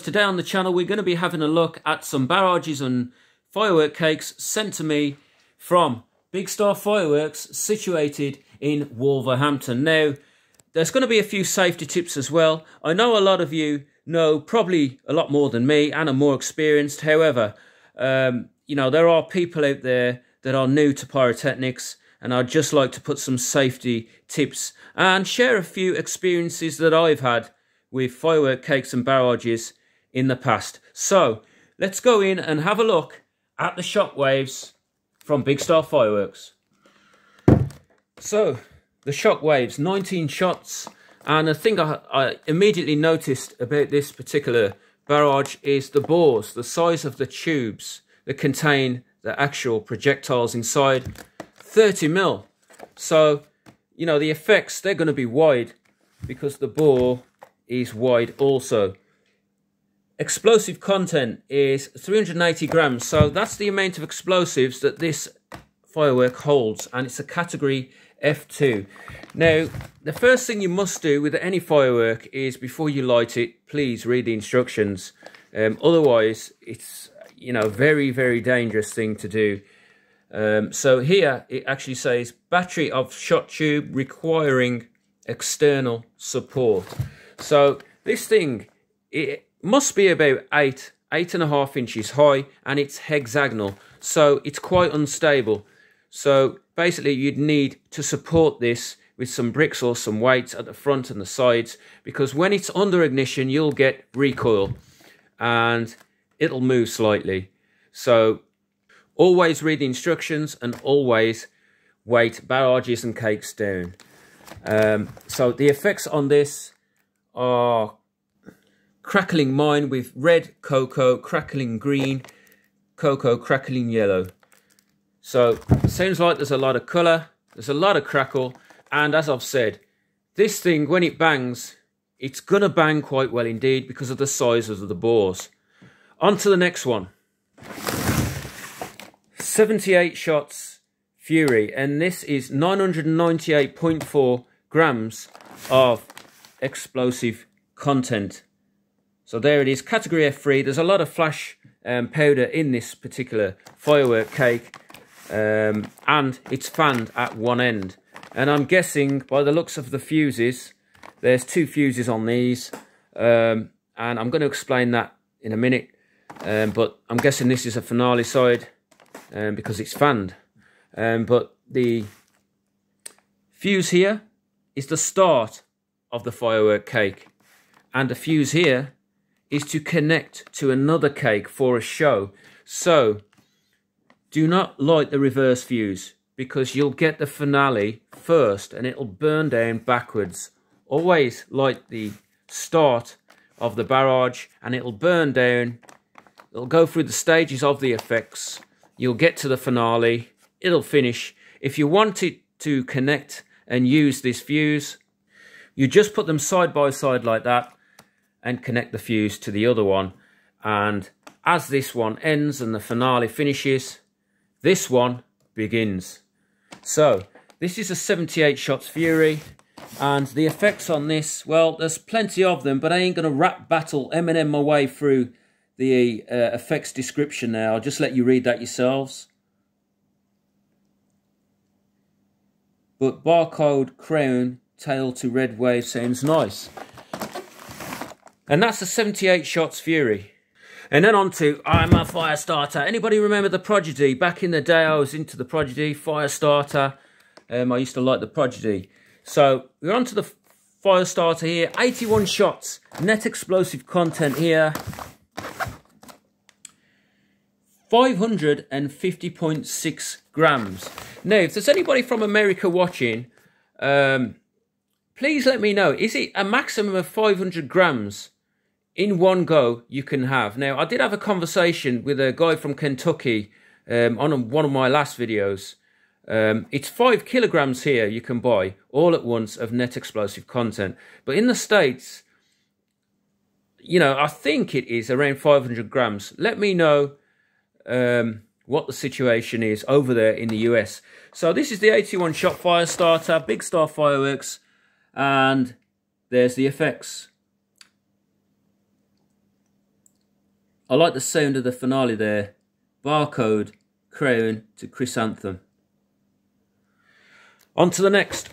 Today on the channel we're going to be having a look at some barrages and firework cakes sent to me from Big Star Fireworks situated in Wolverhampton. Now there's going to be a few safety tips as well. I know a lot of you know probably a lot more than me and are more experienced. However, you know, there are people out there that are new to pyrotechnics, and I'd just like to put some safety tips and share a few experiences that I've had with firework cakes and barrages in the past. So let's go in and have a look at the shockwaves from Big Star Fireworks. So the shockwaves, 19 shots, and the thing I immediately noticed about this particular barrage is the bores, the size of the tubes that contain the actual projectiles inside, 30mm. So, you know, the effects, they're going to be wide because the bore is wide also. Explosive content is 380 grams, so that's the amount of explosives that this firework holds, and it's a category F2. Now, the first thing you must do with any firework is, before you light it, please read the instructions. Otherwise, it's, you know, very, very dangerous thing to do. So here it actually says battery of shot tube requiring external support. So this thing, it must be about 8.5 inches high, and it's hexagonal, so it's quite unstable. So basically you'd need to support this with some bricks or some weights at the front and the sides, because when it's under ignition you'll get recoil and it'll move slightly. So always read the instructions and always weight barrages and cakes down. So the effects on this are crackling mine with red cocoa, crackling green, cocoa crackling yellow. So it sounds like there's a lot of colour, there's a lot of crackle, and as I've said, this thing, when it bangs, it's gonna bang quite well indeed because of the size of the bores. On to the next one. 78 shots Fury, and this is 998.4 grams of explosive content. So there it is, category F3. There's a lot of flash powder in this particular firework cake, and it's fanned at one end. And I'm guessing by the looks of the fuses, there's 2 fuses on these, and I'm going to explain that in a minute. But I'm guessing this is a finale side because it's fanned. But the fuse here is the start of the firework cake, and the fuse here is to connect to another cake for a show. So do not light the reverse fuse, because you'll get the finale first and it'll burn down backwards. Always light the start of the barrage and it'll burn down. It'll go through the stages of the effects. You'll get to the finale. It'll finish. If you want it to connect and use this fuse, you just put them side by side like that and connect the fuse to the other one. And as this one ends and the finale finishes, this one begins. So this is a 78 shots Fury, and the effects on this, well, there's plenty of them, but I ain't going to rap battle Eminem my way through the effects description now. I'll just let you read that yourselves. But barcode crown tail to red wave sounds nice. And that's a 78 shots Fury. And then on to I'm a Firestarter. Anybody remember the Prodigy? Back in the day I was into the Prodigy, Firestarter. I used to like the Prodigy. So we're on to the Firestarter here. 81 shots. Net explosive content here. 550.6 grams. Now, if there's anybody from America watching, please let me know. Is it a maximum of 500 grams in one go you can have? Now, I did have a conversation with a guy from Kentucky on one of my last videos. It's 5 kilograms here you can buy all at once of net explosive content. But in the States, you know, I think it is around 500 grams. Let me know what the situation is over there in the US. So this is the 81 shot Firestarter, Big Star Fireworks, and there's the effects. I like the sound of the finale there. Barcode, crown to chrysanthemum. On to the next.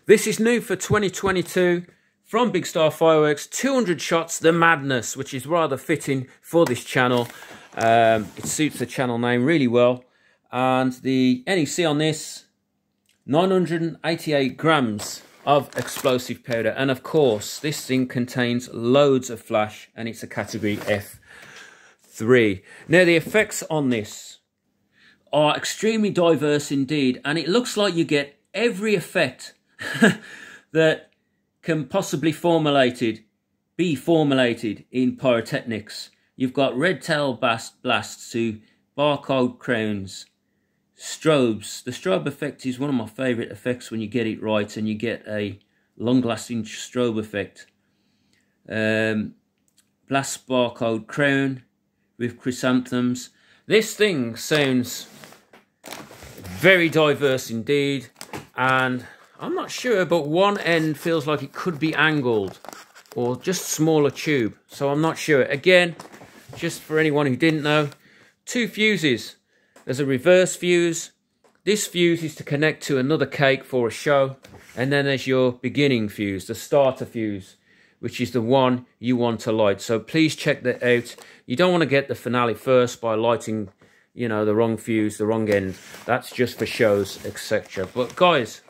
This is new for 2022 from Big Star Fireworks. 200 shots, the madness, which is rather fitting for this channel. It suits the channel name really well. And the NEC on this, 988 grams of explosive powder. And of course, this thing contains loads of flash, and it's a category F3. Now, the effects on this are extremely diverse indeed, and it looks like you get every effect that can possibly be formulated in pyrotechnics. You've got red tail blasts to barcode crowns, strobes. The strobe effect is one of my favourite effects when you get it right and you get a long-lasting strobe effect. Blast barcode crown with chrysanthemums. This thing sounds very diverse indeed, and I'm not sure, but one end feels like it could be angled or just smaller tube, so I'm not sure. Again, just for anyone who didn't know, 2 fuses. There's a reverse fuse. This fuse is to connect to another cake for a show, and then there's your beginning fuse, the starter fuse, which is the one you want to light. So please check that out. You don't want to get the finale first by lighting, you know, the wrong fuse, the wrong end. That's just for shows, etc. But guys,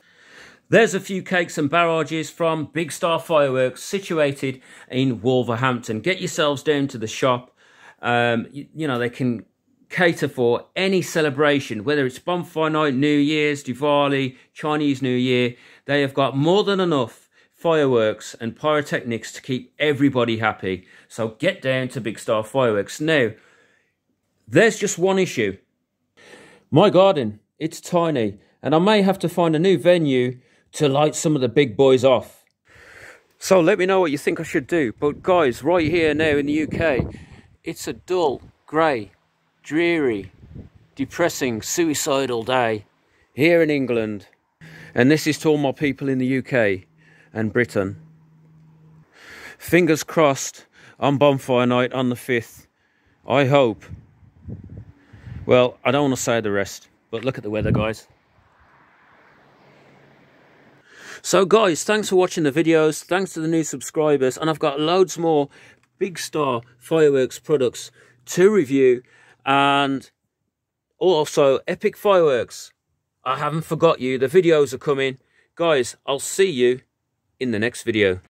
there's a few cakes and barrages from Big Star Fireworks situated in Wolverhampton. Get yourselves down to the shop. You know, they can cater for any celebration, whether it's bonfire night, New Year's, Diwali, Chinese New Year. They have got more than enough fireworks and pyrotechnics to keep everybody happy. So get down to Big Star Fireworks. Now, there's just one issue. My garden, it's tiny, and I may have to find a new venue to light some of the big boys off. So let me know what you think I should do. But guys, right here now in the UK, it's a dull, grey, dreary, depressing, suicidal day here in England. And this is to all my people in the UK and Britain. Fingers crossed on bonfire night on the 5th. I hope. Well, I don't want to say the rest, but look at the weather, guys. So guys, thanks for watching the videos. Thanks to the new subscribers. And I've got loads more Big Star Fireworks products to review. And also Epic Fireworks. I haven't forgot you. The videos are coming. Guys, I'll see you in the next video.